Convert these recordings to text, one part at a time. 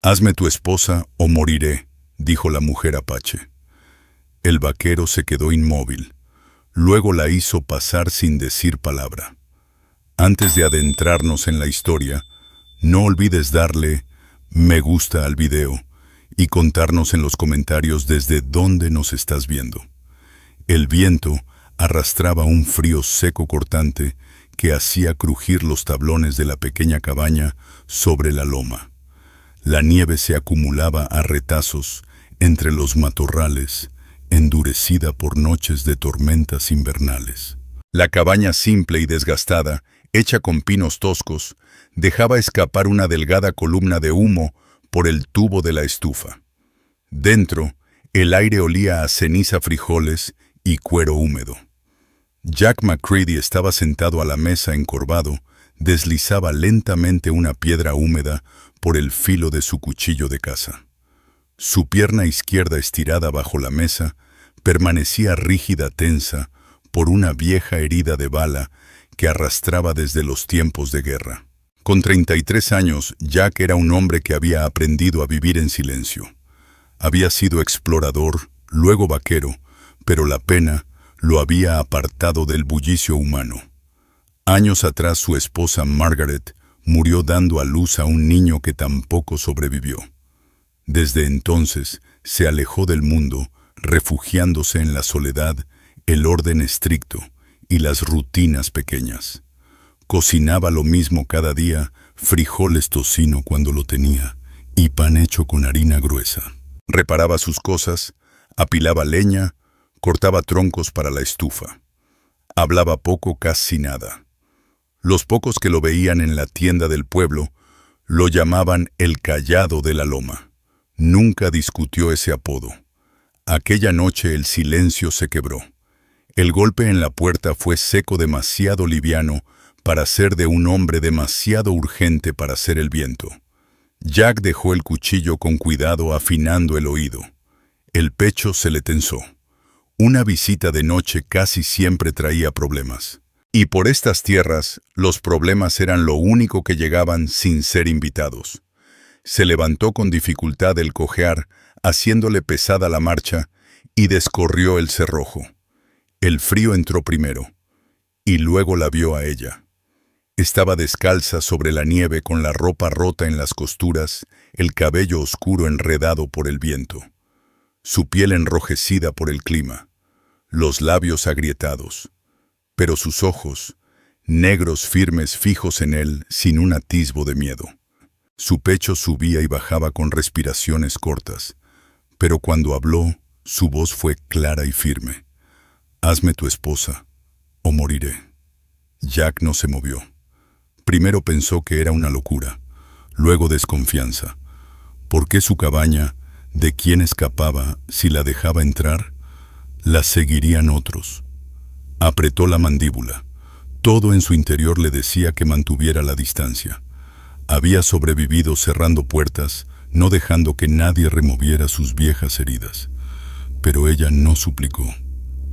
Hazme tu esposa o moriré, dijo la mujer apache. El vaquero se quedó inmóvil. Luego la hizo pasar sin decir palabra. Antes de adentrarnos en la historia, no olvides darle me gusta al video y contarnos en los comentarios desde dónde nos estás viendo. El viento arrastraba un frío seco cortante que hacía crujir los tablones de la pequeña cabaña sobre la loma. La nieve se acumulaba a retazos entre los matorrales, endurecida por noches de tormentas invernales. La cabaña simple y desgastada, hecha con pinos toscos, dejaba escapar una delgada columna de humo por el tubo de la estufa. Dentro, el aire olía a ceniza, frijoles y cuero húmedo. Jack McCready estaba sentado a la mesa encorvado, deslizaba lentamente una piedra húmeda por el filo de su cuchillo de caza. Su pierna izquierda estirada bajo la mesa permanecía rígida, tensa, por una vieja herida de bala que arrastraba desde los tiempos de guerra. Con 33 años, Jack era un hombre que había aprendido a vivir en silencio. Había sido explorador, luego vaquero, pero la pena lo había apartado del bullicio humano. Años atrás su esposa Margaret murió dando a luz a un niño que tampoco sobrevivió. Desde entonces se alejó del mundo, refugiándose en la soledad, el orden estricto y las rutinas pequeñas. Cocinaba lo mismo cada día, frijoles tocino cuando lo tenía y pan hecho con harina gruesa. Reparaba sus cosas, apilaba leña, cortaba troncos para la estufa. Hablaba poco, casi nada. Los pocos que lo veían en la tienda del pueblo lo llamaban el Callado de la Loma. Nunca discutió ese apodo. Aquella noche el silencio se quebró. El golpe en la puerta fue seco, demasiado liviano para ser de un hombre, demasiado urgente para ser el viento. Jack dejó el cuchillo con cuidado, afinando el oído. El pecho se le tensó. Una visita de noche casi siempre traía problemas. Y por estas tierras, los problemas eran lo único que llegaban sin ser invitados. Se levantó con dificultad el cojear, haciéndole pesada la marcha, y descorrió el cerrojo. El frío entró primero, y luego la vio a ella. Estaba descalza sobre la nieve con la ropa rota en las costuras, el cabello oscuro enredado por el viento. Su piel enrojecida por el clima, los labios agrietados. Pero sus ojos, negros, firmes, fijos en él, sin un atisbo de miedo. Su pecho subía y bajaba con respiraciones cortas, pero cuando habló, su voz fue clara y firme. «Hazme tu esposa, o moriré». Jack no se movió. Primero pensó que era una locura, luego desconfianza. ¿Por qué su cabaña? ¿De quién escapaba? Si la dejaba entrar, la seguirían otros. Apretó la mandíbula. Todo en su interior le decía que mantuviera la distancia. Había sobrevivido cerrando puertas, no dejando que nadie removiera sus viejas heridas. Pero ella no suplicó,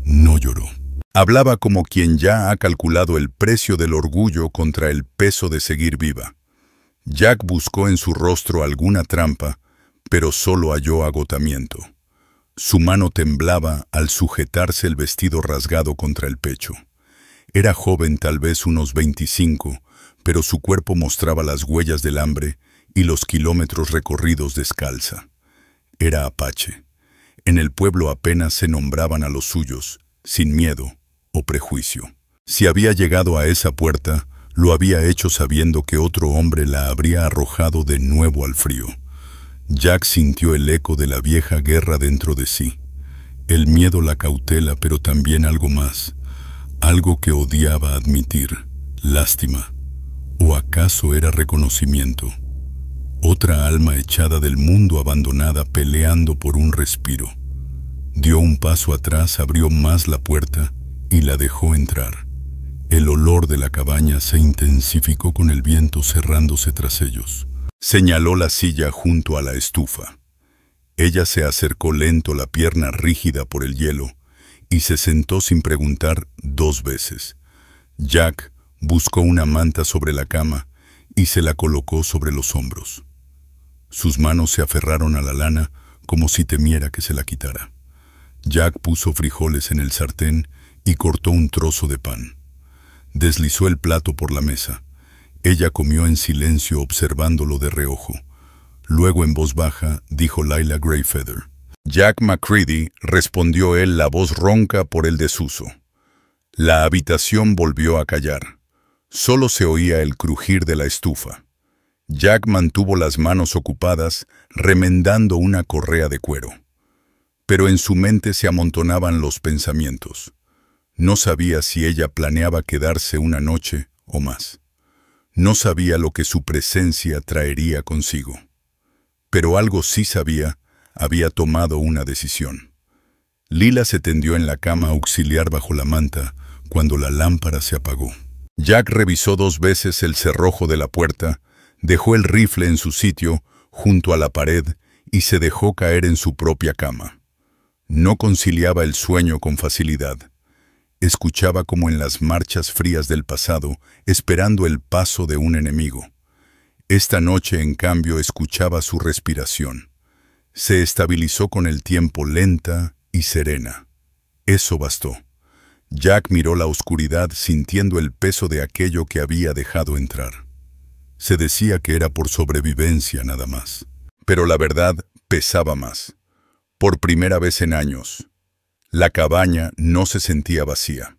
no lloró. Hablaba como quien ya ha calculado el precio del orgullo contra el peso de seguir viva. Jack buscó en su rostro alguna trampa, pero solo halló agotamiento. Su mano temblaba al sujetarse el vestido rasgado contra el pecho. Era joven, tal vez unos 25, pero su cuerpo mostraba las huellas del hambre y los kilómetros recorridos descalza. Era apache. En el pueblo apenas se nombraban a los suyos, sin miedo o prejuicio. Si había llegado a esa puerta, lo había hecho sabiendo que otro hombre la habría arrojado de nuevo al frío. Jack sintió el eco de la vieja guerra dentro de sí. El miedo, la cautela, pero también algo más. Algo que odiaba admitir. Lástima. ¿O acaso era reconocimiento? Otra alma echada del mundo, abandonada, peleando por un respiro. Dio un paso atrás, abrió más la puerta y la dejó entrar. El olor de la cabaña se intensificó con el viento cerrándose tras ellos. Señaló la silla junto a la estufa. Ella se acercó lento, la pierna rígida por el hielo, y se sentó sin preguntar 2 veces. Jack buscó una manta sobre la cama y se la colocó sobre los hombros. Sus manos se aferraron a la lana como si temiera que se la quitara. Jack puso frijoles en el sartén y cortó un trozo de pan. Deslizó el plato por la mesa. Ella comió en silencio observándolo de reojo. Luego en voz baja dijo Lila Greyfeather. Jack Macready, respondió él, la voz ronca por el desuso. La habitación volvió a callar. Solo se oía el crujir de la estufa. Jack mantuvo las manos ocupadas, remendando una correa de cuero. Pero en su mente se amontonaban los pensamientos. No sabía si ella planeaba quedarse una noche o más. No sabía lo que su presencia traería consigo. Pero algo sí sabía, había tomado una decisión. Lila se tendió en la cama auxiliar bajo la manta cuando la lámpara se apagó. Jack revisó 2 veces el cerrojo de la puerta, dejó el rifle en su sitio, junto a la pared, y se dejó caer en su propia cama. No conciliaba el sueño con facilidad. Escuchaba como en las marchas frías del pasado, esperando el paso de un enemigo. Esta noche, en cambio, escuchaba su respiración. Se estabilizó con el tiempo lenta y serena. Eso bastó. Jack miró la oscuridad sintiendo el peso de aquello que había dejado entrar. Se decía que era por sobrevivencia nada más. Pero la verdad pesaba más. Por primera vez en años, la cabaña no se sentía vacía.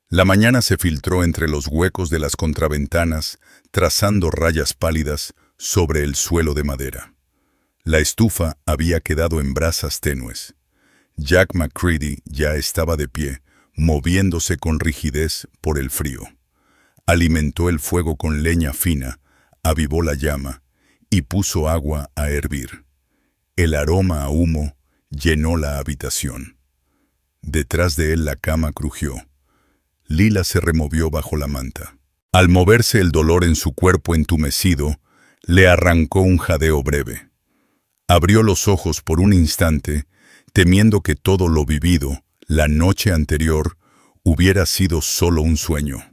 La mañana se filtró entre los huecos de las contraventanas, trazando rayas pálidas sobre el suelo de madera. La estufa había quedado en brasas tenues. Jack Macready ya estaba de pie, moviéndose con rigidez por el frío. Alimentó el fuego con leña fina, avivó la llama y puso agua a hervir. El aroma a humo llenó la habitación. Detrás de él la cama crujió. Lila se removió bajo la manta. Al moverse el dolor en su cuerpo entumecido, le arrancó un jadeo breve. Abrió los ojos por un instante, temiendo que todo lo vivido, la noche anterior, hubiera sido solo un sueño.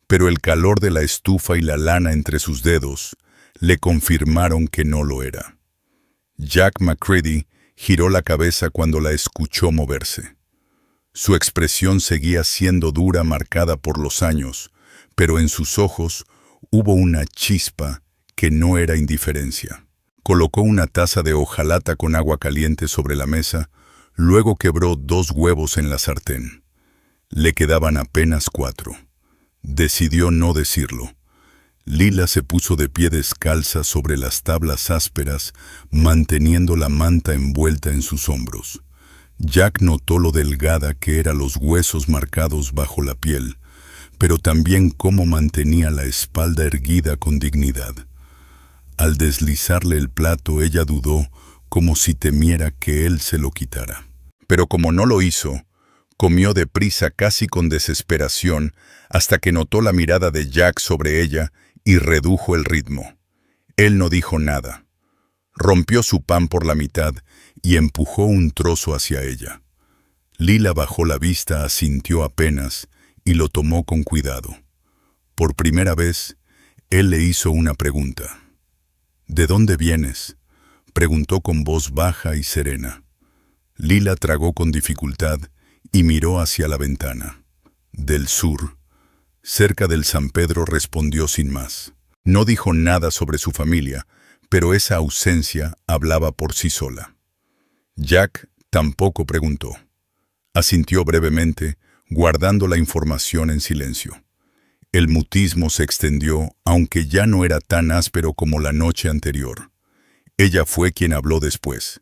Pero el calor de la estufa y la lana entre sus dedos le confirmaron que no lo era. Jack Macready giró la cabeza cuando la escuchó moverse. Su expresión seguía siendo dura, marcada por los años, pero en sus ojos hubo una chispa que no era indiferencia. Colocó una taza de hojalata con agua caliente sobre la mesa, luego quebró 2 huevos en la sartén. Le quedaban apenas 4. Decidió no decirlo. Lila se puso de pie descalza sobre las tablas ásperas, manteniendo la manta envuelta en sus hombros. Jack notó lo delgada que eran los huesos marcados bajo la piel, pero también cómo mantenía la espalda erguida con dignidad. Al deslizarle el plato, ella dudó, como si temiera que él se lo quitara. Pero como no lo hizo, comió deprisa, casi con desesperación, hasta que notó la mirada de Jack sobre ella y redujo el ritmo. Él no dijo nada. Rompió su pan por la mitad y empujó un trozo hacia ella. Lila bajó la vista, asintió apenas y lo tomó con cuidado. Por primera vez, él le hizo una pregunta. «¿De dónde vienes?», preguntó con voz baja y serena. Lila tragó con dificultad y miró hacia la ventana. «Del sur». Cerca del San Pedro, respondió sin más. No dijo nada sobre su familia, pero esa ausencia hablaba por sí sola. Jack tampoco preguntó. Asintió brevemente, guardando la información en silencio. El mutismo se extendió, aunque ya no era tan áspero como la noche anterior. Ella fue quien habló después.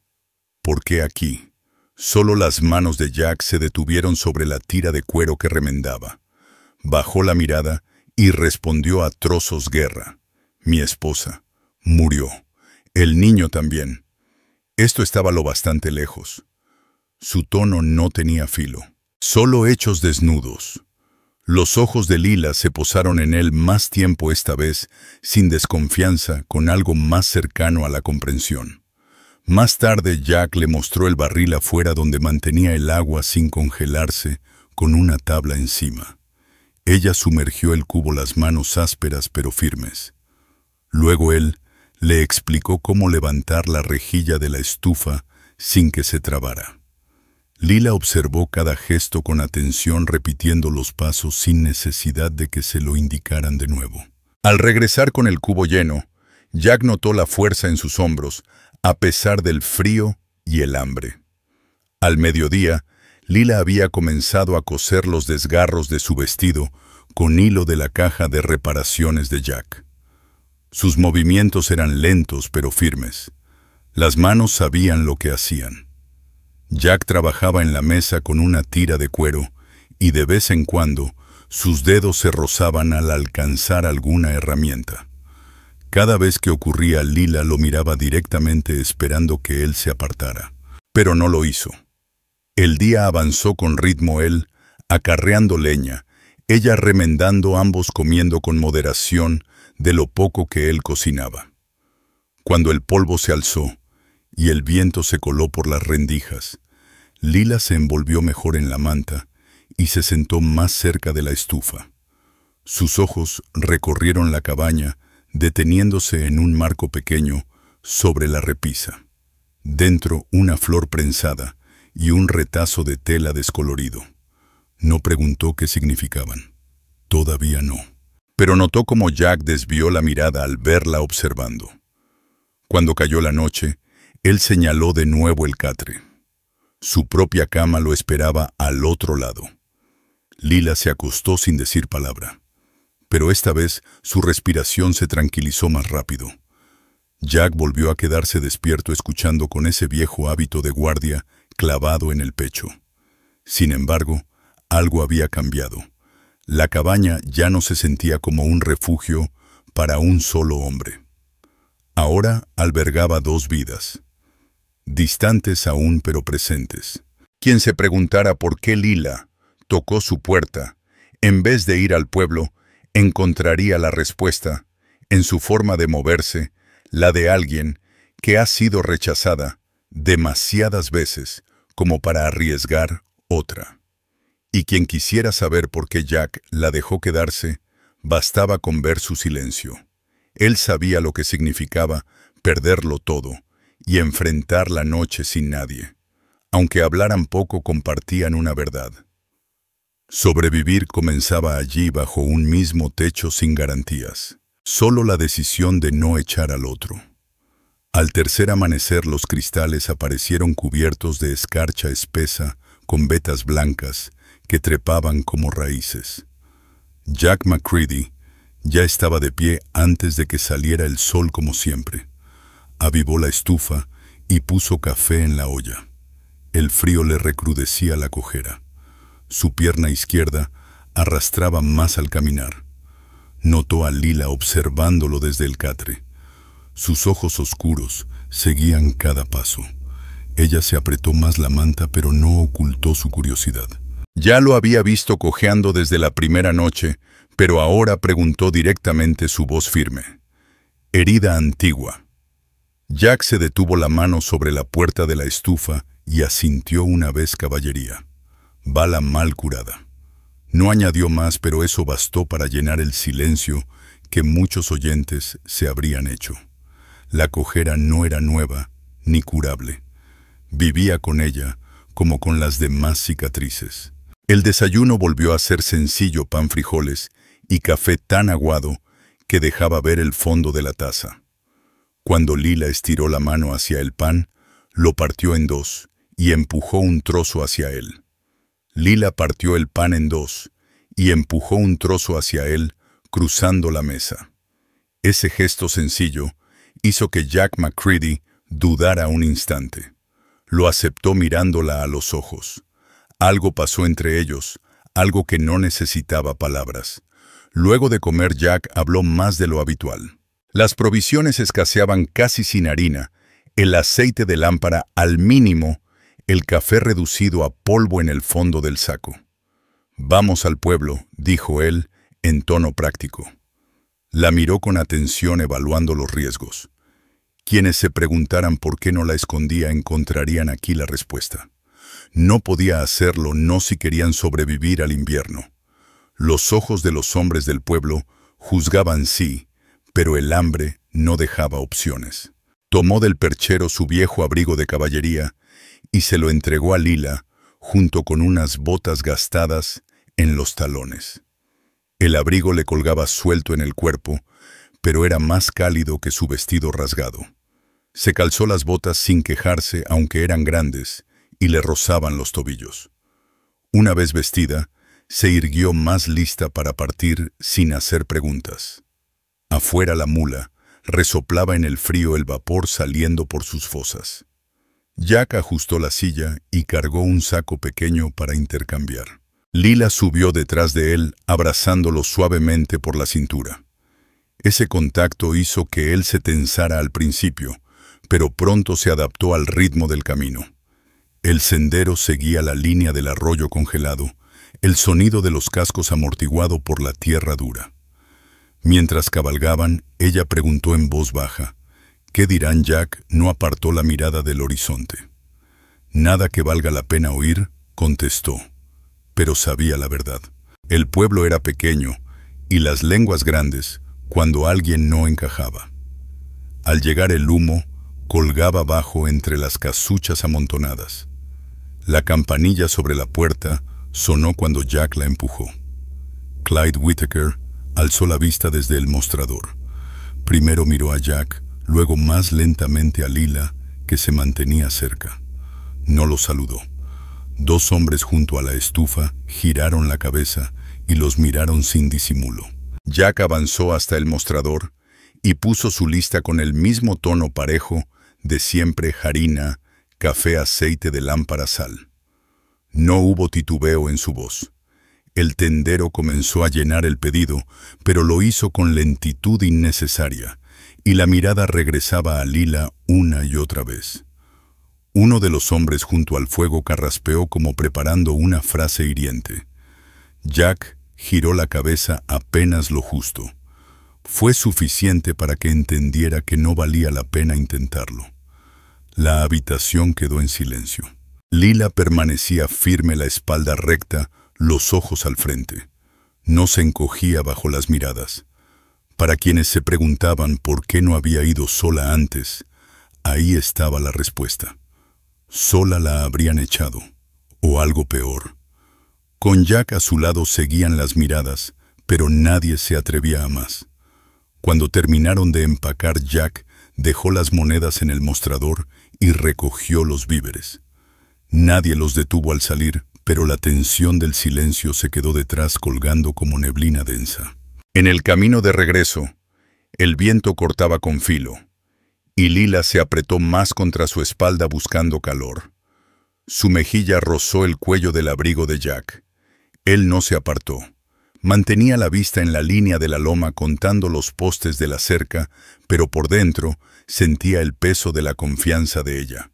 «¿Por qué aquí?». Solo las manos de Jack se detuvieron sobre la tira de cuero que remendaba. Bajó la mirada y respondió a trozos guerra. «Mi esposa murió. El niño también». Esto estaba lo bastante lejos. Su tono no tenía filo. Solo hechos desnudos. Los ojos de Lila se posaron en él más tiempo esta vez, sin desconfianza, con algo más cercano a la comprensión. Más tarde Jack le mostró el barril afuera donde mantenía el agua sin congelarse, con una tabla encima. Ella sumergió el cubo, las manos ásperas pero firmes. Luego él Le explicó cómo levantar la rejilla de la estufa sin que se trabara. Lila observó cada gesto con atención, repitiendo los pasos sin necesidad de que se lo indicaran de nuevo. Al regresar con el cubo lleno, Jack notó la fuerza en sus hombros, a pesar del frío y el hambre. Al mediodía, Lila había comenzado a coser los desgarros de su vestido con hilo de la caja de reparaciones de Jack. Sus movimientos eran lentos pero firmes. Las manos sabían lo que hacían. Jack trabajaba en la mesa con una tira de cuero y de vez en cuando sus dedos se rozaban al alcanzar alguna herramienta. Cada vez que ocurría, Lila lo miraba directamente esperando que él se apartara, pero no lo hizo. El día avanzó con ritmo, él acarreando leña, ella remendando, ambos comiendo con moderación de lo poco que él cocinaba. Cuando el polvo se alzó y el viento se coló por las rendijas, Lila se envolvió mejor en la manta y se sentó más cerca de la estufa. Sus ojos recorrieron la cabaña, deteniéndose en un marco pequeño sobre la repisa. Dentro, una flor prensada y un retazo de tela descolorido. No preguntó qué significaban. Todavía no. Pero notó cómo Jack desvió la mirada al verla observando. Cuando cayó la noche, él señaló de nuevo el catre. Su propia cama lo esperaba al otro lado. Lila se acostó sin decir palabra, pero esta vez su respiración se tranquilizó más rápido. Jack volvió a quedarse despierto, escuchando con ese viejo hábito de guardia clavado en el pecho. Sin embargo, algo había cambiado. La cabaña ya no se sentía como un refugio para un solo hombre. Ahora albergaba dos vidas, distantes aún pero presentes. Quien se preguntara por qué Lila tocó su puerta, en vez de ir al pueblo, encontraría la respuesta en su forma de moverse, la de alguien que ha sido rechazada demasiadas veces como para arriesgar otra. Y quien quisiera saber por qué Jack la dejó quedarse, bastaba con ver su silencio. Él sabía lo que significaba perderlo todo y enfrentar la noche sin nadie. Aunque hablaran poco, compartían una verdad. Sobrevivir comenzaba allí, bajo un mismo techo, sin garantías. Solo la decisión de no echar al otro. Al tercer amanecer, los cristales aparecieron cubiertos de escarcha espesa con vetas blancas que trepaban como raíces. Jack McCready ya estaba de pie antes de que saliera el sol, como siempre. Avivó la estufa y puso café en la olla. El frío le recrudecía la cojera. Su pierna izquierda arrastraba más al caminar. Notó a Lila observándolo desde el catre. Sus ojos oscuros seguían cada paso. Ella se apretó más la manta, pero no ocultó su curiosidad. Ya lo había visto cojeando desde la primera noche, pero ahora preguntó directamente, su voz firme. Herida antigua. Jack se detuvo la mano sobre la puerta de la estufa y asintió una vez: caballería. Bala mal curada. No añadió más, pero eso bastó para llenar el silencio que muchos oyentes se habrían hecho. La cojera no era nueva ni curable. Vivía con ella como con las demás cicatrices. El desayuno volvió a ser sencillo: pan, frijoles y café tan aguado que dejaba ver el fondo de la taza. Cuando Lila estiró la mano hacia el pan, lo partió en dos y empujó un trozo hacia él. Lila partió el pan en dos y empujó un trozo hacia él, cruzando la mesa. Ese gesto sencillo hizo que Jack McCready dudara un instante. Lo aceptó mirándola a los ojos. Algo pasó entre ellos, algo que no necesitaba palabras. Luego de comer, Jack habló más de lo habitual. Las provisiones escaseaban casi sin harina, el aceite de lámpara al mínimo, el café reducido a polvo en el fondo del saco. «Vamos al pueblo», dijo él, en tono práctico. La miró con atención, evaluando los riesgos. Quienes se preguntaran por qué no la escondía encontrarían aquí la respuesta. No podía hacerlo, no si querían sobrevivir al invierno. Los ojos de los hombres del pueblo juzgaban sí, pero el hambre no dejaba opciones. Tomó del perchero su viejo abrigo de caballería y se lo entregó a Lila junto con unas botas gastadas en los talones. El abrigo le colgaba suelto en el cuerpo, pero era más cálido que su vestido rasgado. Se calzó las botas sin quejarse, aunque eran grandes, y le rozaban los tobillos. Una vez vestida, se irguió más lista para partir sin hacer preguntas. Afuera la mula resoplaba en el frío el vapor saliendo por sus fosas. Jack ajustó la silla y cargó un saco pequeño para intercambiar. Lila subió detrás de él, abrazándolo suavemente por la cintura. Ese contacto hizo que él se tensara al principio, pero pronto se adaptó al ritmo del camino. El sendero seguía la línea del arroyo congelado, el sonido de los cascos amortiguado por la tierra dura. Mientras cabalgaban, ella preguntó en voz baja, ¿qué dirán? Jack no apartó la mirada del horizonte. Nada que valga la pena oír, contestó, pero sabía la verdad. El pueblo era pequeño, y las lenguas grandes, cuando alguien no encajaba. Al llegar el humo, colgaba bajo entre las casuchas amontonadas. La campanilla sobre la puerta sonó cuando Jack la empujó. Clyde Whittaker alzó la vista desde el mostrador. Primero miró a Jack, luego más lentamente a Lila, que se mantenía cerca. No lo saludó. Dos hombres junto a la estufa giraron la cabeza y los miraron sin disimulo. Jack avanzó hasta el mostrador y puso su lista con el mismo tono parejo de siempre: harina, café, aceite de lámpara, sal. No hubo titubeo en su voz. El tendero comenzó a llenar el pedido, pero lo hizo con lentitud innecesaria, y la mirada regresaba a Lila una y otra vez. Uno de los hombres junto al fuego carraspeó como preparando una frase hiriente. Jack giró la cabeza apenas lo justo. Fue suficiente para que entendiera que no valía la pena intentarlo. La habitación quedó en silencio. Lila permanecía firme, la espalda recta, los ojos al frente. No se encogía bajo las miradas. Para quienes se preguntaban por qué no había ido sola antes, ahí estaba la respuesta. Sola la habrían echado, o algo peor. Con Jack a su lado seguían las miradas, pero nadie se atrevía a más. Cuando terminaron de empacar, Jack dejó las monedas en el mostrador y recogió los víveres. Nadie los detuvo al salir, pero la tensión del silencio se quedó detrás colgando como neblina densa. En el camino de regreso, el viento cortaba con filo, y Lila se apretó más contra su espalda buscando calor. Su mejilla rozó el cuello del abrigo de Jack. Él no se apartó. Mantenía la vista en la línea de la loma contando los postes de la cerca, pero por dentro sentía el peso de la confianza de ella.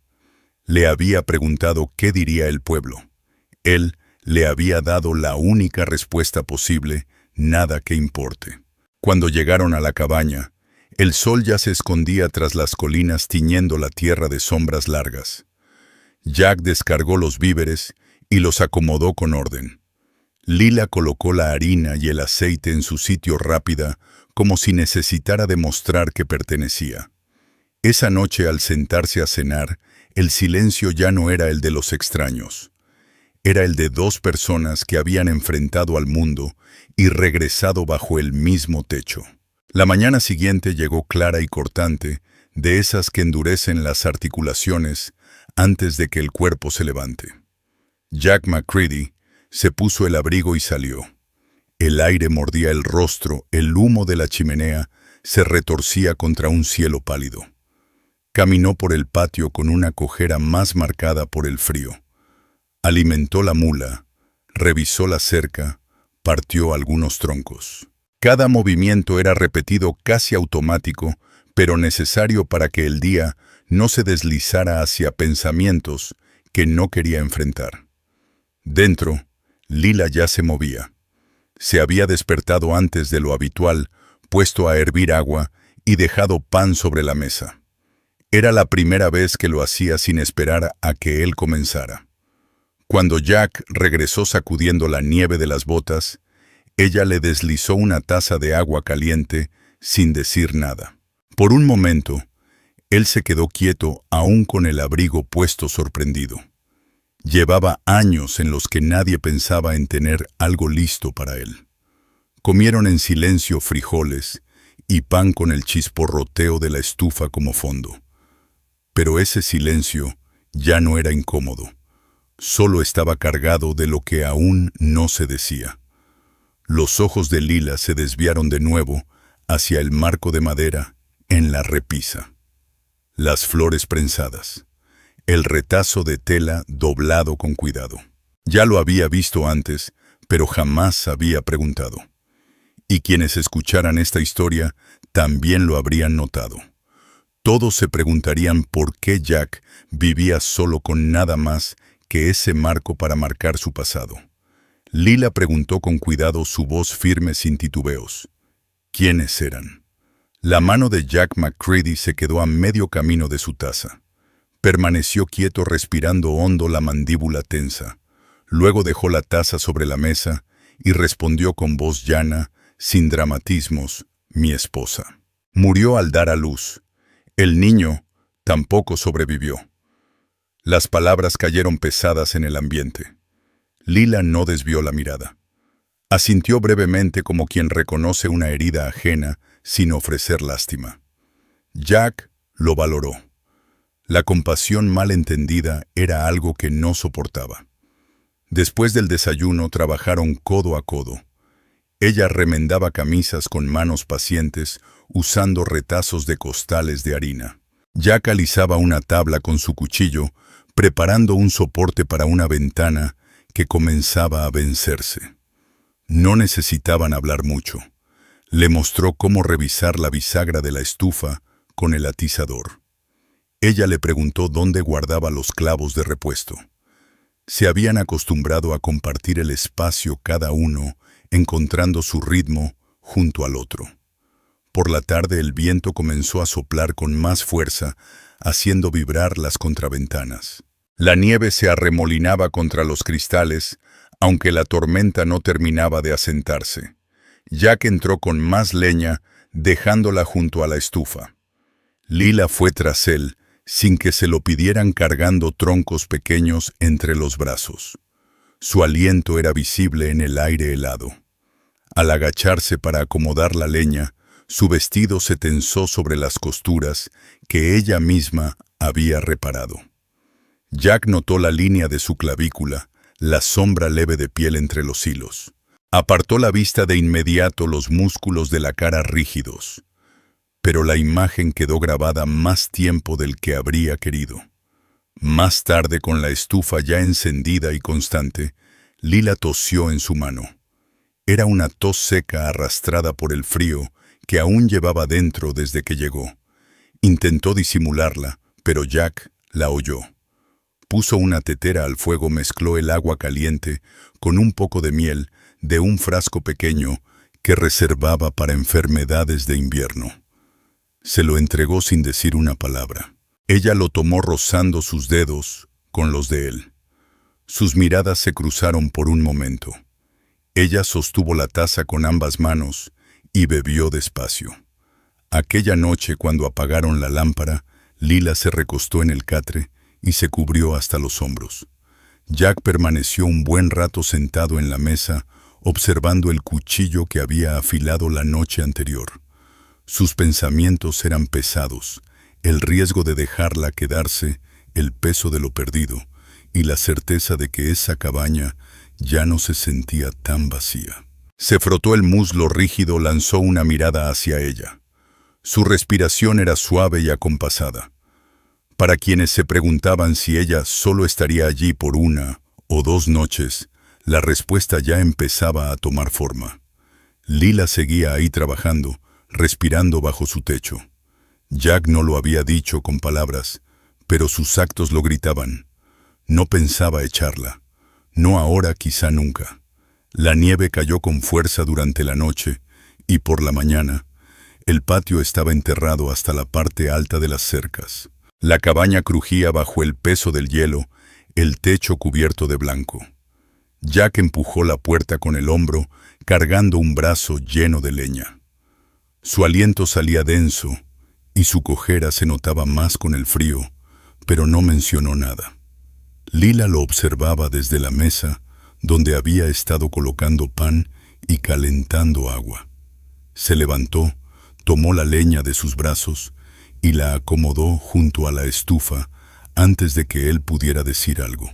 Le había preguntado qué diría el pueblo. Él le había dado la única respuesta posible: nada que importe. Cuando llegaron a la cabaña, el sol ya se escondía tras las colinas tiñendo la tierra de sombras largas. Jack descargó los víveres y los acomodó con orden. Lila colocó la harina y el aceite en su sitio rápida, como si necesitara demostrar que pertenecía. Esa noche, al sentarse a cenar, el silencio ya no era el de los extraños. Era el de dos personas que habían enfrentado al mundo y regresado bajo el mismo techo. La mañana siguiente llegó clara y cortante, de esas que endurecen las articulaciones antes de que el cuerpo se levante. Jack McCready se puso el abrigo y salió. El aire mordía el rostro, el humo de la chimenea se retorcía contra un cielo pálido. Caminó por el patio con una cojera más marcada por el frío. Alimentó la mula, revisó la cerca, partió algunos troncos. Cada movimiento era repetido casi automático, pero necesario para que el día no se deslizara hacia pensamientos que no quería enfrentar. Dentro, Lila ya se movía. Se había despertado antes de lo habitual, puesto a hervir agua y dejado pan sobre la mesa. Era la primera vez que lo hacía sin esperar a que él comenzara. Cuando Jack regresó sacudiendo la nieve de las botas, ella le deslizó una taza de agua caliente sin decir nada. Por un momento, él se quedó quieto aún con el abrigo puesto sorprendido. Llevaba años en los que nadie pensaba en tener algo listo para él. Comieron en silencio frijoles y pan con el chisporroteo de la estufa como fondo. Pero ese silencio ya no era incómodo, solo estaba cargado de lo que aún no se decía. Los ojos de Lila se desviaron de nuevo hacia el marco de madera en la repisa. Las flores prensadas, el retazo de tela doblado con cuidado. Ya lo había visto antes, pero jamás había preguntado. Y quienes escucharan esta historia también lo habrían notado. Todos se preguntarían por qué Jack vivía solo con nada más que ese marco para marcar su pasado. Lila preguntó con cuidado, su voz firme sin titubeos. ¿Quiénes eran? La mano de Jack McCready se quedó a medio camino de su taza. Permaneció quieto respirando hondo, la mandíbula tensa. Luego dejó la taza sobre la mesa y respondió con voz llana, sin dramatismos, mi esposa. Murió al dar a luz. El niño tampoco sobrevivió. Las palabras cayeron pesadas en el ambiente. Lila no desvió la mirada. Asintió brevemente como quien reconoce una herida ajena sin ofrecer lástima. Jack lo valoró. La compasión mal entendida era algo que no soportaba. Después del desayuno trabajaron codo a codo. Ella remendaba camisas con manos pacientes, usando retazos de costales de harina. Jack alisaba una tabla con su cuchillo, preparando un soporte para una ventana que comenzaba a vencerse. No necesitaban hablar mucho. Le mostró cómo revisar la bisagra de la estufa con el atizador. Ella le preguntó dónde guardaba los clavos de repuesto. Se habían acostumbrado a compartir el espacio cada uno, encontrando su ritmo junto al otro. Por la tarde el viento comenzó a soplar con más fuerza, haciendo vibrar las contraventanas. La nieve se arremolinaba contra los cristales, aunque la tormenta no terminaba de asentarse. Jack entró con más leña, dejándola junto a la estufa. Lila fue tras él, sin que se lo pidieran, cargando troncos pequeños entre los brazos. Su aliento era visible en el aire helado. Al agacharse para acomodar la leña, su vestido se tensó sobre las costuras que ella misma había reparado. Jack notó la línea de su clavícula, la sombra leve de piel entre los hilos. Apartó la vista de inmediato, los músculos de la cara rígidos. Pero la imagen quedó grabada más tiempo del que habría querido. Más tarde, con la estufa ya encendida y constante, Lila tosió en su mano. Era una tos seca arrastrada por el frío que aún llevaba dentro desde que llegó. Intentó disimularla, pero Jack la oyó. Puso una tetera al fuego, mezcló el agua caliente con un poco de miel de un frasco pequeño que reservaba para enfermedades de invierno. Se lo entregó sin decir una palabra. Ella lo tomó rozando sus dedos con los de él. Sus miradas se cruzaron por un momento. Ella sostuvo la taza con ambas manos y bebió despacio. Aquella noche, cuando apagaron la lámpara, Lila se recostó en el catre y se cubrió hasta los hombros. Jack permaneció un buen rato sentado en la mesa, observando el cuchillo que había afilado la noche anterior. Sus pensamientos eran pesados, el riesgo de dejarla quedarse, el peso de lo perdido y la certeza de que esa cabaña ya no se sentía tan vacía. Se frotó el muslo rígido, lanzó una mirada hacia ella. Su respiración era suave y acompasada. Para quienes se preguntaban si ella solo estaría allí por 1 o 2 noches, la respuesta ya empezaba a tomar forma. Lila seguía ahí trabajando, respirando bajo su techo. Jack no lo había dicho con palabras, pero sus actos lo gritaban. No pensaba echarla. No ahora, quizá nunca. La nieve cayó con fuerza durante la noche y por la mañana, el patio estaba enterrado hasta la parte alta de las cercas. La cabaña crujía bajo el peso del hielo, el techo cubierto de blanco. Jack empujó la puerta con el hombro, cargando un brazo lleno de leña. Su aliento salía denso y su cojera se notaba más con el frío, pero no mencionó nada. Lila lo observaba desde la mesa, donde había estado colocando pan y calentando agua. Se levantó, tomó la leña de sus brazos y la acomodó junto a la estufa antes de que él pudiera decir algo.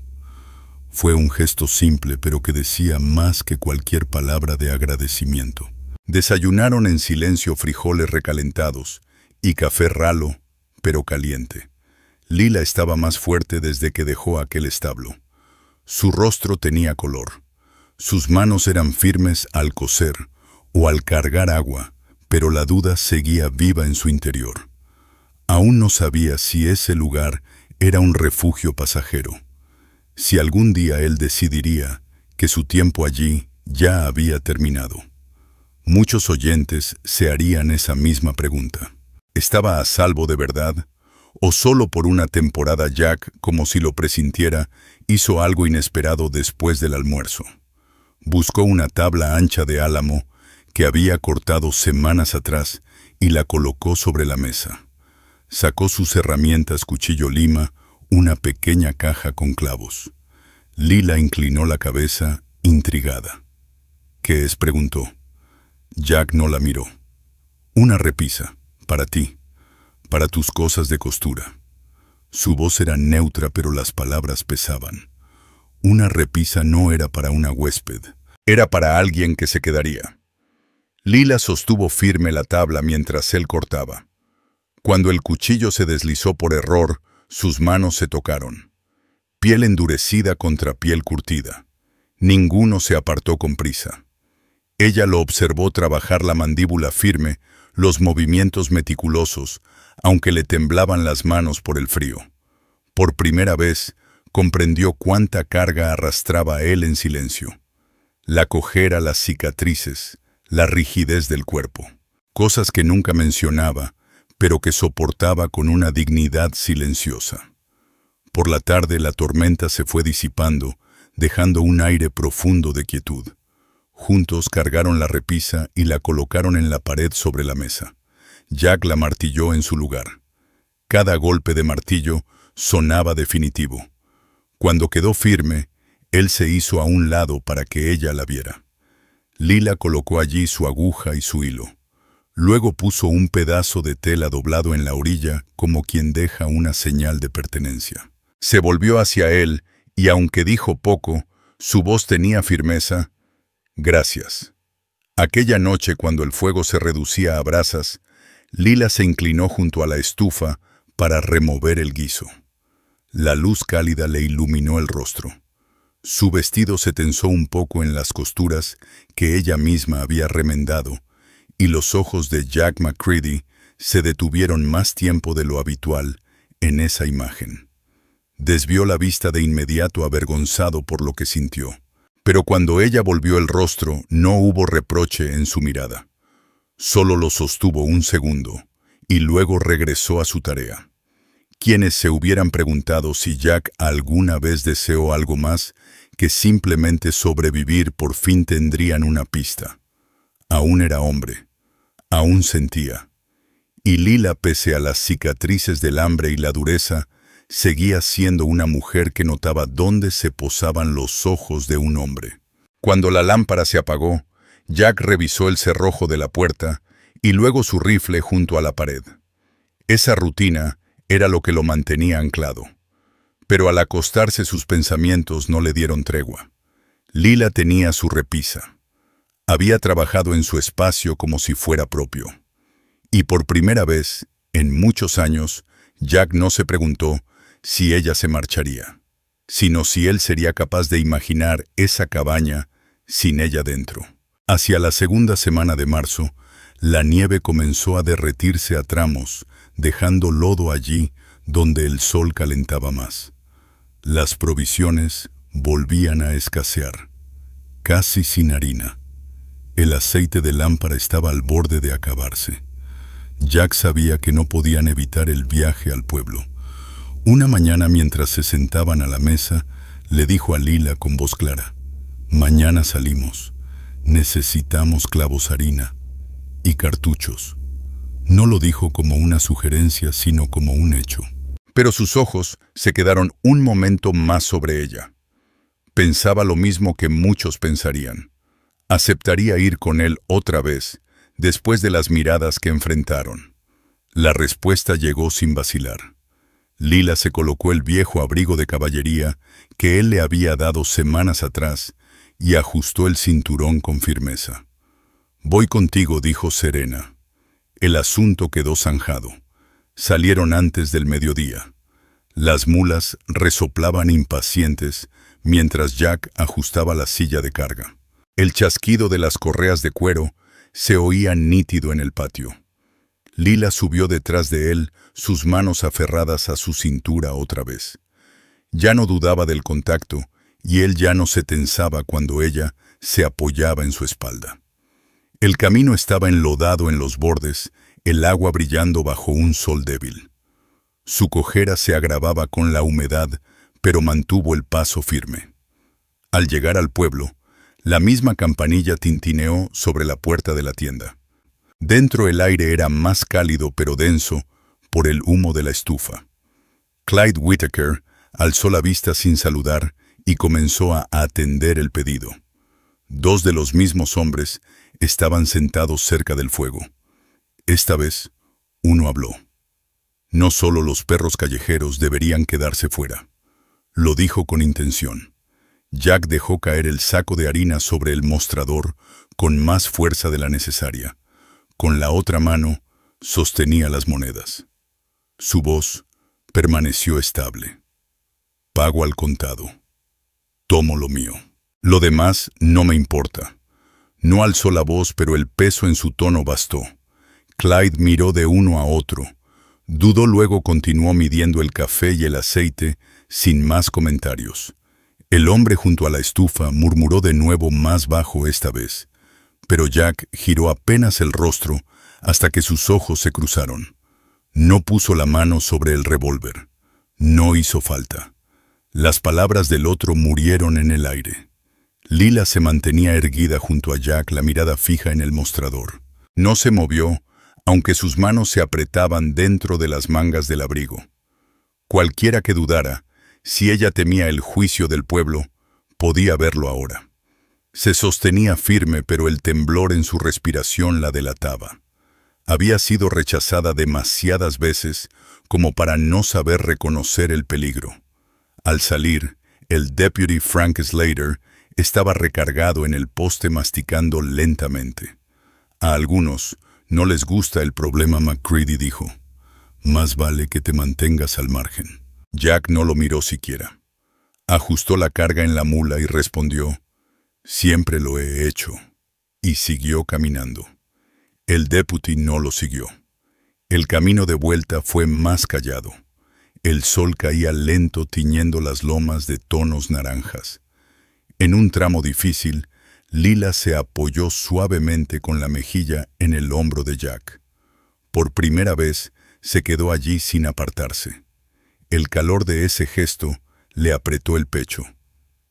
Fue un gesto simple, pero que decía más que cualquier palabra de agradecimiento. Desayunaron en silencio frijoles recalentados y café ralo, pero caliente. Lila estaba más fuerte desde que dejó aquel establo. Su rostro tenía color. Sus manos eran firmes al coser o al cargar agua, pero la duda seguía viva en su interior. Aún no sabía si ese lugar era un refugio pasajero, si algún día él decidiría que su tiempo allí ya había terminado. Muchos oyentes se harían esa misma pregunta. ¿Estaba a salvo de verdad? ¿O solo por una temporada Jack, como si lo presintiera, hizo algo inesperado después del almuerzo? Buscó una tabla ancha de álamo que había cortado semanas atrás y la colocó sobre la mesa. Sacó sus herramientas, cuchillo lima, una pequeña caja con clavos. Lila inclinó la cabeza, intrigada. ¿Qué es?, preguntó. Jack no la miró. Una repisa, para ti, para tus cosas de costura. Su voz era neutra, pero las palabras pesaban. Una repisa no era para una huésped, era para alguien que se quedaría. Lila sostuvo firme la tabla mientras él cortaba. Cuando el cuchillo se deslizó por error, sus manos se tocaron. Piel endurecida contra piel curtida. Ninguno se apartó con prisa. Ella lo observó trabajar la mandíbula firme, los movimientos meticulosos, aunque le temblaban las manos por el frío. Por primera vez, comprendió cuánta carga arrastraba él en silencio. La cojera, las cicatrices, la rigidez del cuerpo. Cosas que nunca mencionaba, pero que soportaba con una dignidad silenciosa. Por la tarde la tormenta se fue disipando, dejando un aire profundo de quietud. Juntos cargaron la repisa y la colocaron en la pared sobre la mesa. Jack la martilló en su lugar. Cada golpe de martillo sonaba definitivo. Cuando quedó firme, él se hizo a un lado para que ella la viera. Lila colocó allí su aguja y su hilo. Luego puso un pedazo de tela doblado en la orilla como quien deja una señal de pertenencia. Se volvió hacia él y aunque dijo poco, su voz tenía firmeza. Gracias. Aquella noche, cuando el fuego se reducía a brasas, Lila se inclinó junto a la estufa para remover el guiso. La luz cálida le iluminó el rostro. Su vestido se tensó un poco en las costuras que ella misma había remendado, y los ojos de Jack McCready se detuvieron más tiempo de lo habitual en esa imagen. Desvió la vista de inmediato, avergonzado por lo que sintió. Pero cuando ella volvió el rostro, no hubo reproche en su mirada. Solo lo sostuvo un segundo, y luego regresó a su tarea. Quienes se hubieran preguntado si Jack alguna vez deseó algo más que simplemente sobrevivir por fin tendrían una pista. Aún era hombre, aún sentía. Y Lila, pese a las cicatrices del hambre y la dureza, seguía siendo una mujer que notaba dónde se posaban los ojos de un hombre. Cuando la lámpara se apagó, Jack revisó el cerrojo de la puerta y luego su rifle junto a la pared. Esa rutina era lo que lo mantenía anclado. Pero al acostarse sus pensamientos no le dieron tregua. Lila tenía su repisa. Había trabajado en su espacio como si fuera propio. Y por primera vez, en muchos años, Jack no se preguntó si ella se marcharía, sino si él sería capaz de imaginar esa cabaña sin ella dentro. Hacia la segunda semana de marzo, la nieve comenzó a derretirse a tramos, dejando lodo allí donde el sol calentaba más. Las provisiones volvían a escasear, casi sin harina. El aceite de lámpara estaba al borde de acabarse. Jack sabía que no podían evitar el viaje al pueblo. Una mañana, mientras se sentaban a la mesa, le dijo a Lila con voz clara: «Mañana salimos. Necesitamos clavos, harina y cartuchos. No lo dijo como una sugerencia, sino como un hecho. Pero sus ojos se quedaron un momento más sobre ella. Pensaba lo mismo que muchos pensarían. Aceptaría ir con él otra vez, después de las miradas que enfrentaron. La respuesta llegó sin vacilar. Lila se colocó el viejo abrigo de caballería que él le había dado semanas atrás y ajustó el cinturón con firmeza. «Voy contigo», dijo serena. El asunto quedó zanjado. Salieron antes del mediodía. Las mulas resoplaban impacientes mientras Jack ajustaba la silla de carga. El chasquido de las correas de cuero se oía nítido en el patio. Lila subió detrás de él, sus manos aferradas a su cintura otra vez. Ya no dudaba del contacto, y él ya no se tensaba cuando ella se apoyaba en su espalda. El camino estaba enlodado en los bordes, el agua brillando bajo un sol débil. Su cojera se agravaba con la humedad, pero mantuvo el paso firme. Al llegar al pueblo, la misma campanilla tintineó sobre la puerta de la tienda. Dentro el aire era más cálido pero denso por el humo de la estufa. Clyde Whittaker alzó la vista sin saludar y comenzó a atender el pedido. Dos de los mismos hombres estaban sentados cerca del fuego. Esta vez, uno habló. No solo los perros callejeros deberían quedarse fuera. Lo dijo con intención. Jack dejó caer el saco de harina sobre el mostrador con más fuerza de la necesaria. Con la otra mano sostenía las monedas. Su voz permaneció estable. Pago al contado. Tomo lo mío. Lo demás no me importa. No alzó la voz, pero el peso en su tono bastó. Clyde miró de uno a otro. Dudó, luego continuó midiendo el café y el aceite sin más comentarios. El hombre junto a la estufa murmuró de nuevo, más bajo esta vez. Pero Jack giró apenas el rostro hasta que sus ojos se cruzaron. No puso la mano sobre el revólver. No hizo falta. Las palabras del otro murieron en el aire. Lila se mantenía erguida junto a Jack, la mirada fija en el mostrador. No se movió, aunque sus manos se apretaban dentro de las mangas del abrigo. Cualquiera que dudara, si ella temía el juicio del pueblo, podía verlo ahora. Se sostenía firme, pero el temblor en su respiración la delataba. Había sido rechazada demasiadas veces como para no saber reconocer el peligro. Al salir, el deputy Frank Slater estaba recargado en el poste masticando lentamente. A algunos no les gusta el problema, McCready dijo. Más vale que te mantengas al margen. Jack no lo miró siquiera. Ajustó la carga en la mula y respondió, «Siempre lo he hecho», y siguió caminando. El deputy no lo siguió. El camino de vuelta fue más callado. El sol caía lento, tiñendo las lomas de tonos naranjas. En un tramo difícil, Lila se apoyó suavemente con la mejilla en el hombro de Jack. Por primera vez, se quedó allí sin apartarse. El calor de ese gesto le apretó el pecho.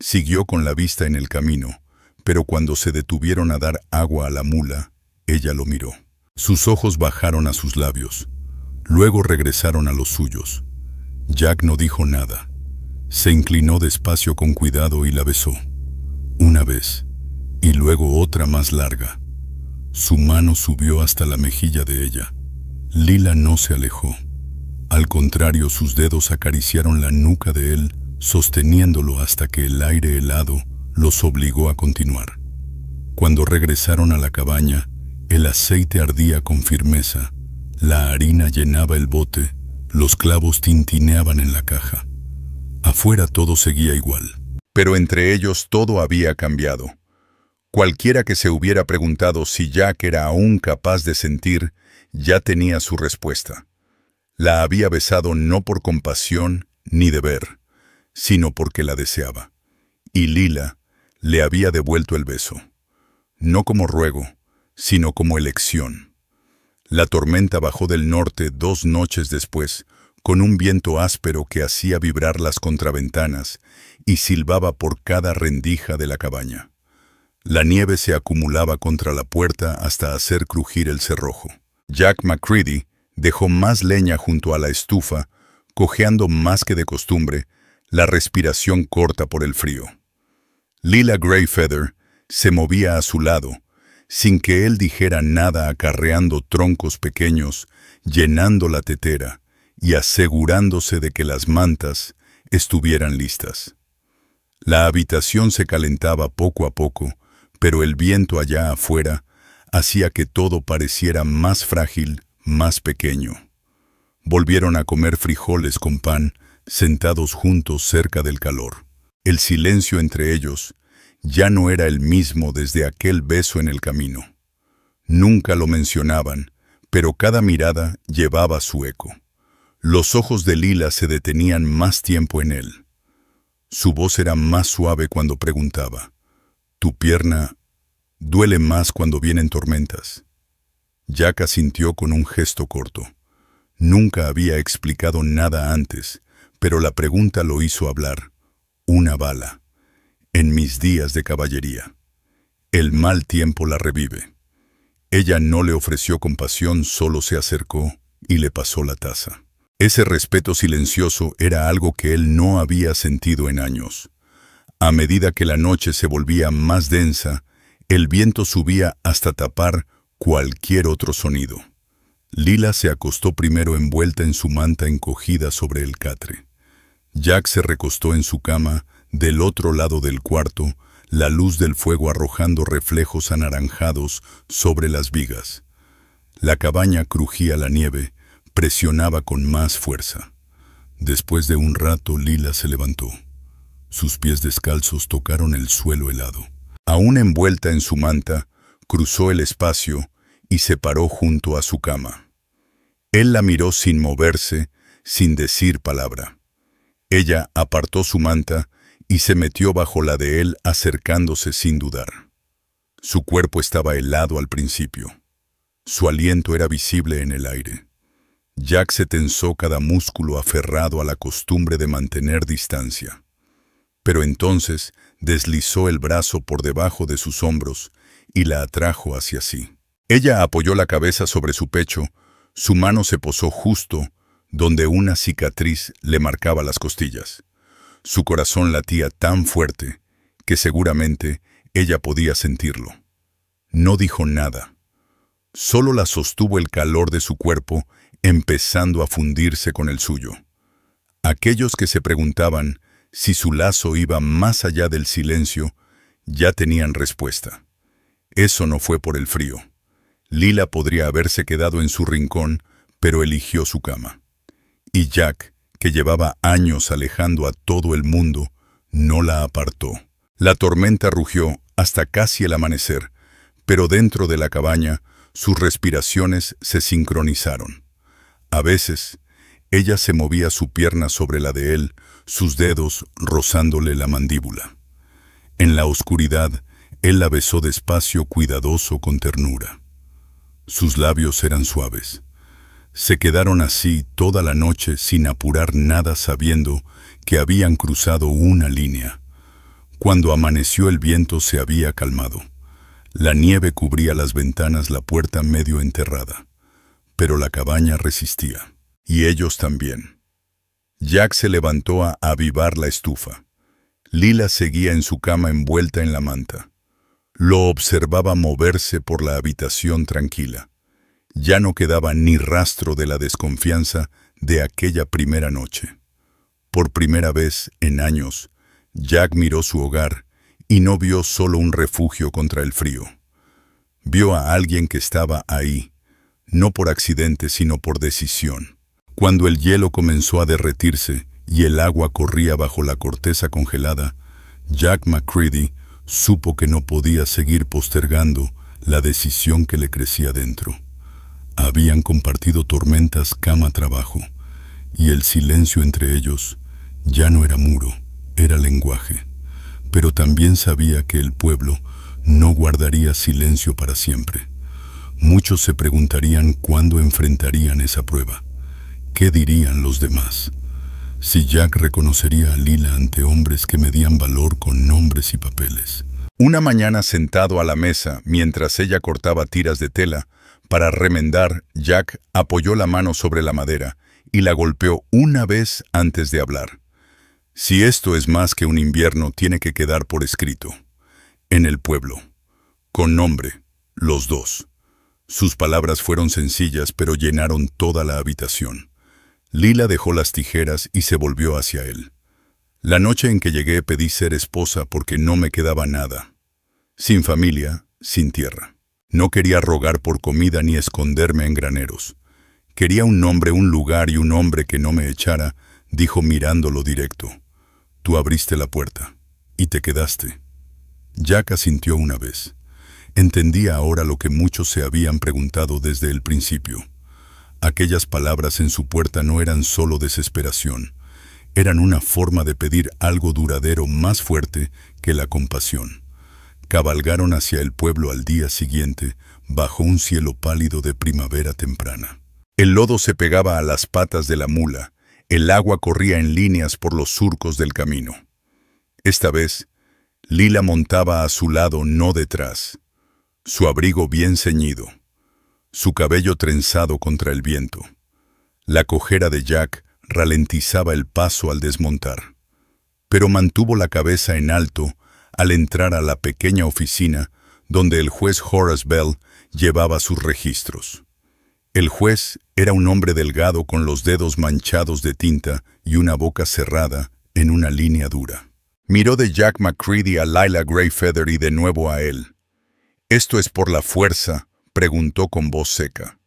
Siguió con la vista en el camino, pero cuando se detuvieron a dar agua a la mula, ella lo miró. Sus ojos bajaron a sus labios. Luego regresaron a los suyos. Jack no dijo nada. Se inclinó despacio con cuidado y la besó. Una vez, y luego otra más larga. Su mano subió hasta la mejilla de ella. Lila no se alejó. Al contrario, sus dedos acariciaron la nuca de él, sosteniéndolo hasta que el aire helado los obligó a continuar. Cuando regresaron a la cabaña, el aceite ardía con firmeza, la harina llenaba el bote, los clavos tintineaban en la caja. Afuera todo seguía igual. Pero entre ellos todo había cambiado. Cualquiera que se hubiera preguntado si Jack era aún capaz de sentir, ya tenía su respuesta. La había besado no por compasión ni deber, sino porque la deseaba. Y Lila le había devuelto el beso. No como ruego, sino como elección. La tormenta bajó del norte 2 noches después, con un viento áspero que hacía vibrar las contraventanas y silbaba por cada rendija de la cabaña. La nieve se acumulaba contra la puerta hasta hacer crujir el cerrojo. Jack McCready dejó más leña junto a la estufa, cojeando más que de costumbre, la respiración corta por el frío. Lila Greyfeather se movía a su lado, sin que él dijera nada, acarreando troncos pequeños, llenando la tetera y asegurándose de que las mantas estuvieran listas. La habitación se calentaba poco a poco, pero el viento allá afuera hacía que todo pareciera más frágil, más pequeño. Volvieron a comer frijoles con pan, sentados juntos cerca del calor. El silencio entre ellos ya no era el mismo desde aquel beso en el camino. Nunca lo mencionaban, pero cada mirada llevaba su eco. Los ojos de Lila se detenían más tiempo en él. Su voz era más suave cuando preguntaba: «¿Tu pierna duele más cuando vienen tormentas?» Jack asintió con un gesto corto. Nunca había explicado nada antes, pero la pregunta lo hizo hablar. Una bala. En mis días de caballería. El mal tiempo la revive. Ella no le ofreció compasión, solo se acercó y le pasó la taza. Ese respeto silencioso era algo que él no había sentido en años. A medida que la noche se volvía más densa, el viento subía hasta tapar cualquier otro sonido. Lila se acostó primero envuelta en su manta encogida sobre el catre. Jack se recostó en su cama, del otro lado del cuarto, la luz del fuego arrojando reflejos anaranjados sobre las vigas. La cabaña crujía la nieve, presionaba con más fuerza. Después de un rato, Lila se levantó. Sus pies descalzos tocaron el suelo helado. Aún envuelta en su manta, cruzó el espacio y se paró junto a su cama. Él la miró sin moverse, sin decir palabra. Ella apartó su manta y se metió bajo la de él, acercándose sin dudar. Su cuerpo estaba helado al principio. Su aliento era visible en el aire. Jack se tensó cada músculo aferrado a la costumbre de mantener distancia. Pero entonces deslizó el brazo por debajo de sus hombros y la atrajo hacia sí. Ella apoyó la cabeza sobre su pecho, su mano se posó justo donde una cicatriz le marcaba las costillas. Su corazón latía tan fuerte que seguramente ella podía sentirlo. No dijo nada. Solo la sostuvo el calor de su cuerpo, empezando a fundirse con el suyo. Aquellos que se preguntaban si su lazo iba más allá del silencio, ya tenían respuesta. Eso no fue por el frío. Lila podría haberse quedado en su rincón, pero eligió su cama. Y Jack, que llevaba años alejando a todo el mundo, no la apartó. La tormenta rugió hasta casi el amanecer, pero dentro de la cabaña sus respiraciones se sincronizaron. A veces, ella se movía su pierna sobre la de él, sus dedos rozándole la mandíbula. En la oscuridad, él la besó despacio, cuidadoso, con ternura. Sus labios eran suaves. Se quedaron así toda la noche sin apurar nada, sabiendo que habían cruzado una línea. Cuando amaneció el viento se había calmado. La nieve cubría las ventanas, la puerta medio enterrada. Pero la cabaña resistía. Y ellos también. Jack se levantó a avivar la estufa. Lila seguía en su cama envuelta en la manta. Lo observaba moverse por la habitación tranquila. Ya no quedaba ni rastro de la desconfianza de aquella primera noche. Por primera vez en años, Jack miró su hogar y no vio solo un refugio contra el frío. Vio a alguien que estaba ahí, no por accidente sino por decisión. Cuando el hielo comenzó a derretirse y el agua corría bajo la corteza congelada, Jack McCready supo que no podía seguir postergando la decisión que le crecía dentro. Habían compartido tormentas, cama, trabajo, y el silencio entre ellos ya no era muro, era lenguaje. Pero también sabía que el pueblo no guardaría silencio para siempre. Muchos se preguntarían cuándo enfrentarían esa prueba. ¿Qué dirían los demás? Si Jack reconocería a Lila ante hombres que medían valor con nombres y papeles. Una mañana sentado a la mesa, mientras ella cortaba tiras de tela, para remendar, Jack apoyó la mano sobre la madera y la golpeó una vez antes de hablar. Si esto es más que un invierno, tiene que quedar por escrito. En el pueblo. Con nombre. Los dos. Sus palabras fueron sencillas, pero llenaron toda la habitación. Lila dejó las tijeras y se volvió hacia él. La noche en que llegué pedí ser esposa porque no me quedaba nada. Sin familia, sin tierra. No quería rogar por comida ni esconderme en graneros. Quería un nombre, un lugar y un hombre que no me echara, dijo mirándolo directo. Tú abriste la puerta y te quedaste. Jack asintió una vez. Entendía ahora lo que muchos se habían preguntado desde el principio. Aquellas palabras en su puerta no eran solo desesperación, eran una forma de pedir algo duradero más fuerte que la compasión. Cabalgaron hacia el pueblo al día siguiente, bajo un cielo pálido de primavera temprana. El lodo se pegaba a las patas de la mula, el agua corría en líneas por los surcos del camino. Esta vez, Lila montaba a su lado, no detrás. Su abrigo bien ceñido, su cabello trenzado contra el viento. La cojera de Jack ralentizaba el paso al desmontar, pero mantuvo la cabeza en alto al entrar a la pequeña oficina donde el juez Horace Bell llevaba sus registros. El juez era un hombre delgado con los dedos manchados de tinta y una boca cerrada en una línea dura. Miró de Jack McCready a Lila Greyfeather y de nuevo a él. «¿Esto es por la fuerza?», preguntó con voz seca.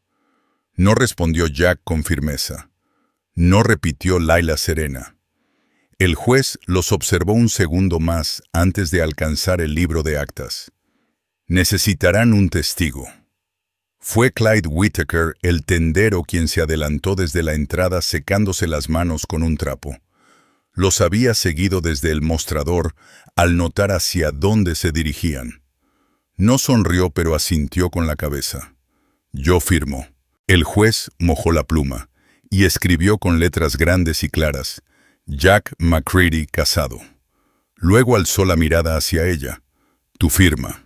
No respondió Jack con firmeza. No repitió Lila serena. El juez los observó un segundo más antes de alcanzar el libro de actas. «Necesitarán un testigo». Fue Clyde Whittaker, el tendero, quien se adelantó desde la entrada secándose las manos con un trapo. Los había seguido desde el mostrador al notar hacia dónde se dirigían. No sonrió, pero asintió con la cabeza. «Yo firmo». El juez mojó la pluma y escribió con letras grandes y claras: «Jack McCready, casado». Luego alzó la mirada hacia ella. «Tu firma».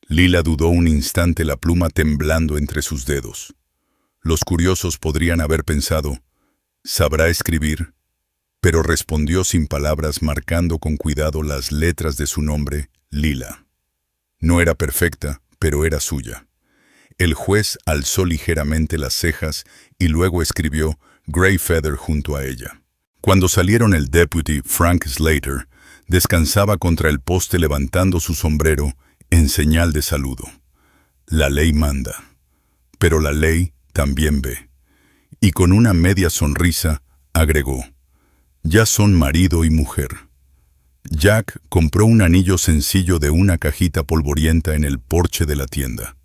Lila dudó un instante, la pluma temblando entre sus dedos. Los curiosos podrían haber pensado: «¿Sabrá escribir?», pero respondió sin palabras, marcando con cuidado las letras de su nombre, Lila. No era perfecta, pero era suya. El juez alzó ligeramente las cejas y luego escribió Greyfeather junto a ella. Cuando salieron, el deputy, Frank Slater, descansaba contra el poste levantando su sombrero en señal de saludo. La ley manda, pero la ley también ve. Y con una media sonrisa agregó: «Ya son marido y mujer». Jack compró un anillo sencillo de una cajita polvorienta en el porche de la tienda.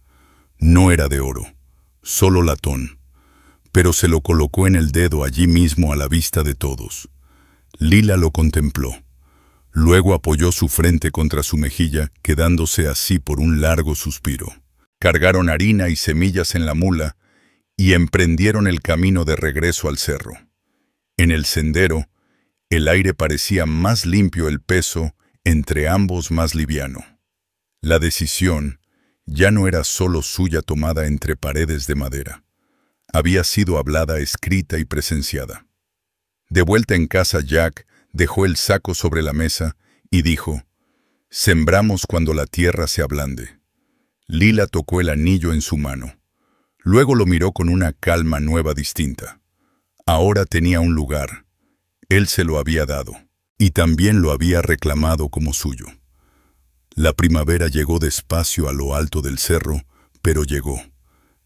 No era de oro, solo latón, pero se lo colocó en el dedo allí mismo a la vista de todos. Lila lo contempló. Luego apoyó su frente contra su mejilla, quedándose así por un largo suspiro. Cargaron harina y semillas en la mula y emprendieron el camino de regreso al cerro. En el sendero, el aire parecía más limpio, el peso entre ambos más liviano. La decisión ya no era solo suya tomada entre paredes de madera. Había sido hablada, escrita y presenciada. De vuelta en casa, Jack dejó el saco sobre la mesa y dijo: «Sembramos cuando la tierra se ablande». Lila tocó el anillo en su mano. Luego lo miró con una calma nueva, distinta. Ahora tenía un lugar. Él se lo había dado, y también lo había reclamado como suyo. La primavera llegó despacio a lo alto del cerro, pero llegó.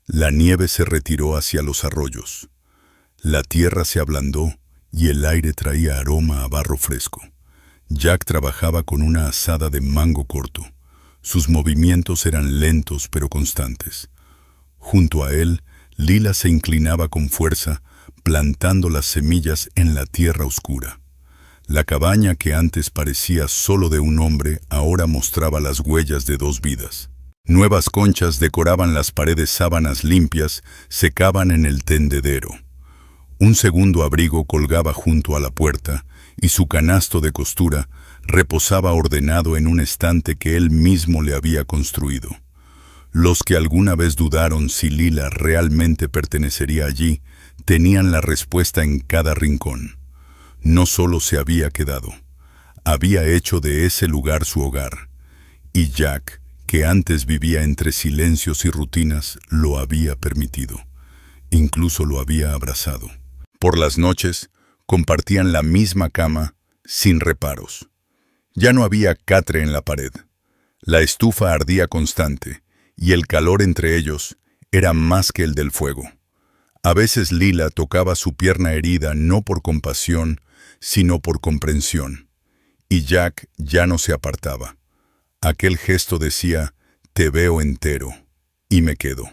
La nieve se retiró hacia los arroyos. La tierra se ablandó y el aire traía aroma a barro fresco. Jack trabajaba con una azada de mango corto. Sus movimientos eran lentos pero constantes. Junto a él, Lila se inclinaba con fuerza, plantando las semillas en la tierra oscura. La cabaña, que antes parecía solo de un hombre, ahora mostraba las huellas de dos vidas. Nuevas conchas decoraban las paredes, sábanas limpias secaban en el tendedero. Un segundo abrigo colgaba junto a la puerta y su canasto de costura reposaba ordenado en un estante que él mismo le había construido. Los que alguna vez dudaron si Lila realmente pertenecería allí, tenían la respuesta en cada rincón. No solo se había quedado, había hecho de ese lugar su hogar, y Jack, que antes vivía entre silencios y rutinas, lo había permitido. Incluso lo había abrazado. Por las noches, compartían la misma cama, sin reparos. Ya no había catre en la pared. La estufa ardía constante, y el calor entre ellos era más que el del fuego. A veces Lila tocaba su pierna herida no por compasión, sino por comprensión. Y Jack ya no se apartaba. Aquel gesto decía, «Te veo entero», y me quedo.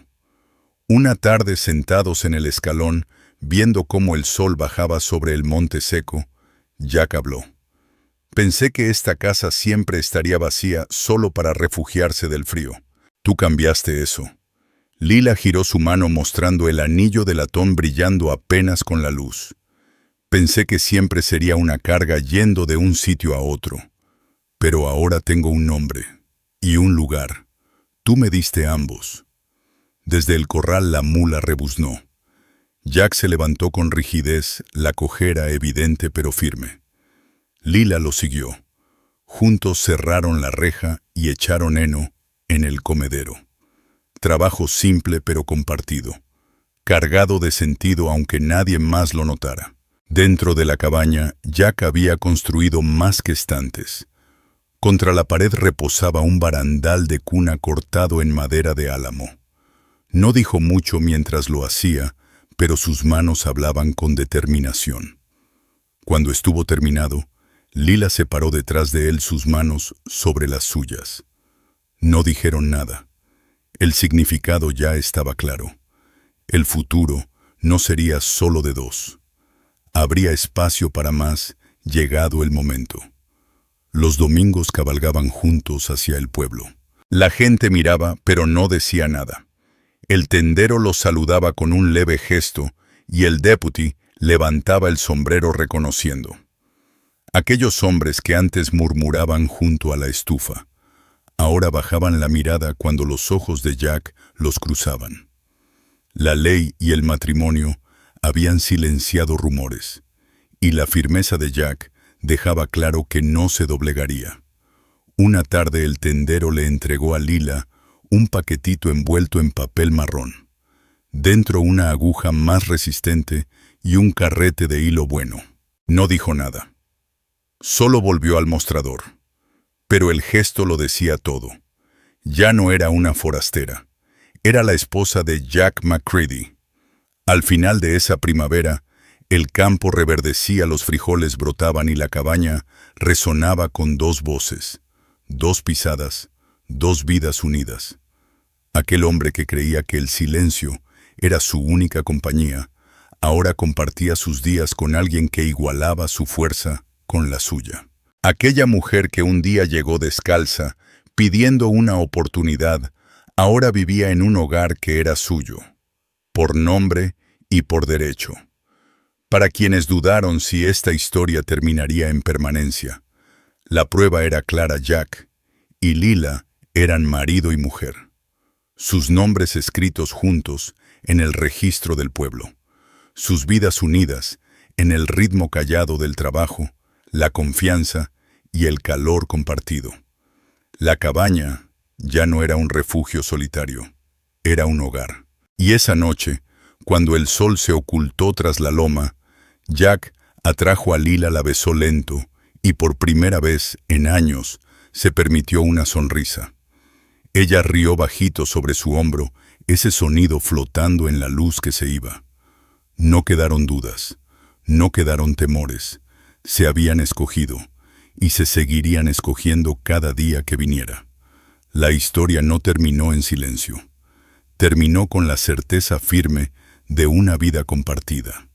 Una tarde sentados en el escalón, viendo cómo el sol bajaba sobre el monte seco, Jack habló. «Pensé que esta casa siempre estaría vacía solo para refugiarse del frío. Tú cambiaste eso». Lila giró su mano mostrando el anillo de latón brillando apenas con la luz. «Pensé que siempre sería una carga yendo de un sitio a otro. Pero ahora tengo un nombre y un lugar. Tú me diste ambos». Desde el corral la mula rebuznó. Jack se levantó con rigidez, la cojera evidente pero firme. Lila lo siguió. Juntos cerraron la reja y echaron heno en el comedero. Trabajo simple pero compartido, cargado de sentido aunque nadie más lo notara. Dentro de la cabaña, Jack había construido más que estantes. Contra la pared reposaba un barandal de cuna cortado en madera de álamo. No dijo mucho mientras lo hacía, pero sus manos hablaban con determinación. Cuando estuvo terminado, Lila separó detrás de él sus manos sobre las suyas. No dijeron nada. El significado ya estaba claro. El futuro no sería solo de dos. Habría espacio para más, llegado el momento. Los domingos cabalgaban juntos hacia el pueblo. La gente miraba, pero no decía nada. El tendero los saludaba con un leve gesto y el deputy levantaba el sombrero reconociendo. Aquellos hombres que antes murmuraban junto a la estufa, ahora bajaban la mirada cuando los ojos de Jack los cruzaban. La ley y el matrimonio habían silenciado rumores, y la firmeza de Jack dejaba claro que no se doblegaría. Una tarde el tendero le entregó a Lila un paquetito envuelto en papel marrón. Dentro una aguja más resistente y un carrete de hilo bueno. No dijo nada. Solo volvió al mostrador. Pero el gesto lo decía todo. Ya no era una forastera. Era la esposa de Jack McCready. Al final de esa primavera, el campo reverdecía, los frijoles brotaban y la cabaña resonaba con dos voces, dos pisadas, dos vidas unidas. Aquel hombre que creía que el silencio era su única compañía, ahora compartía sus días con alguien que igualaba su fuerza con la suya. Aquella mujer que un día llegó descalza, pidiendo una oportunidad, ahora vivía en un hogar que era suyo, por nombre y por derecho. Para quienes dudaron si esta historia terminaría en permanencia, la prueba era clara. Jack y Lila eran marido y mujer. Sus nombres escritos juntos en el registro del pueblo. Sus vidas unidas en el ritmo callado del trabajo, la confianza y el calor compartido. La cabaña ya no era un refugio solitario, era un hogar. Y esa noche, cuando el sol se ocultó tras la loma, Jack atrajo a Lila, la besó lento y por primera vez en años se permitió una sonrisa. Ella rió bajito sobre su hombro, ese sonido flotando en la luz que se iba. No quedaron dudas, no quedaron temores. Se habían escogido y se seguirían escogiendo cada día que viniera. La historia no terminó en silencio. Terminó con la certeza firme de una vida compartida.